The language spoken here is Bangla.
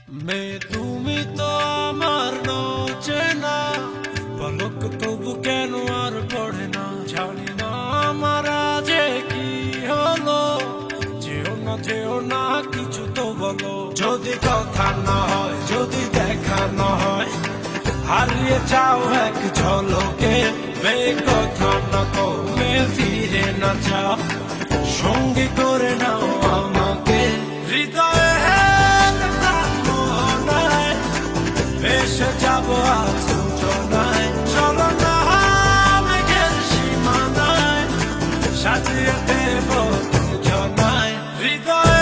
মেয়ে তুমি তো আমার চেনা পলক তবু কেন আর পড়ে না, জানি না আমার যে কি হলো। যেও না কিছু তো বলো, যদি কথা না হয়, যদি দেখা না হয়, হারিয়ে যাও এক ঝলকে। মেয়ে কথা না কমে ফিরে না যাও, সঙ্গী করে নাও আমাকে। হৃদয়ে ভেসে যাবো আজ যোজনায়, চলো না মেঘের সীমানায়, সাজিয়ে দেব দুজনায়। হৃদয়